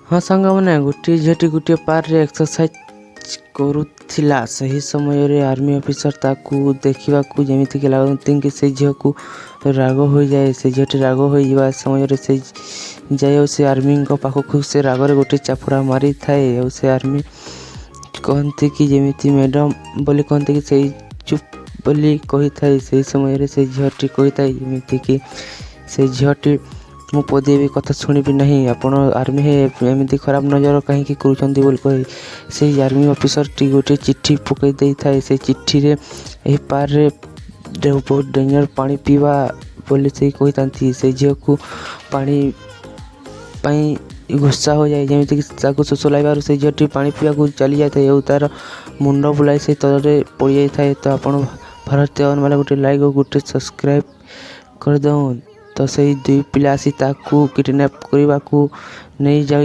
हाँ ସାଙ୍ଗମାନେ ଗୋଟିଏ ଝିଅଟି ଗୋଟିଏ ପାର୍କରେ ଏକ୍ସରସାଇଜ କରୁଥିଲା। ସେହି ସମୟରେ ଆର୍ମି ଅଫିସର ତାକୁ ଦେଖିବାକୁ ଯେମିତିକି ଲାଗନ୍ତି କି ସେ ଝିଅକୁ ରାଗ ହୋଇଯାଏ। ସେ ଝିଅଟି ରାଗ ହୋଇଯିବା ସମୟରେ ସେ ଯାଇ ଆଉ ସେ ଆର୍ମିଙ୍କ ପାଖକୁ ସେ ରାଗରେ ଗୋଟେ ଚାପୁଡ଼ା ମାରିଥାଏ। ଆଉ ସେ ଆର୍ମି କହନ୍ତି କି ଯେମିତି ମ୍ୟାଡ଼ାମ୍ ବୋଲି କହନ୍ତି କି ସେଇ ଚୁପ୍ ବୋଲି କହିଥାଏ। ସେହି ସମୟରେ ସେ ଝିଅଟି କହିଥାଏ ଯେମିତିକି ସେ ଝିଅଟି ମୁଁ ପଦିଏ ବି କଥା ଶୁଣିବି ନାହିଁ, ଆପଣ ଆର୍ମି ଏମିତି ଖରାପ ନଜର କାହିଁକି କରୁଛନ୍ତି ବୋଲି କହି ସେଇ ଆର୍ମି ଅଫିସରଟି ଗୋଟେ ଚିଠି ପକାଇ ଦେଇଥାଏ। ସେ ଚିଠିରେ ଏହି ପାର୍କରେ ବହୁତ ଡେଞ୍ଜର ପାଣି ପିଇବା ବୋଲି ସେ କହିଥାନ୍ତି। ସେ ଝିଅକୁ ପାଣି ପାଇଁ ଗୁସ୍ସା ହୋଇଯାଏ, ଯେମିତିକି ତାକୁ ଶୋଷ ଲାଗିବାରୁ ସେ ଝିଅଟି ପାଣି ପିଇବାକୁ ଚାଲି ଯାଇଥାଏ ଆଉ ତା'ର ମୁଣ୍ଡ ବୁଲାଇ ସେ ତଳରେ ପଡ଼ିଯାଇଥାଏ। ତ ଆପଣ ଭାରତୀୟମାନେ ଗୋଟେ ଲାଇକ୍ ଓ ଗୋଟେ ସବସ୍କ୍ରାଇବ୍ କରିଦେଉନ୍। ତ ସେଇ ଦୁଇ ପିଲା ଆସି ତାକୁ କିଡ଼ନାପ୍ କରିବାକୁ ନେଇଯାଇ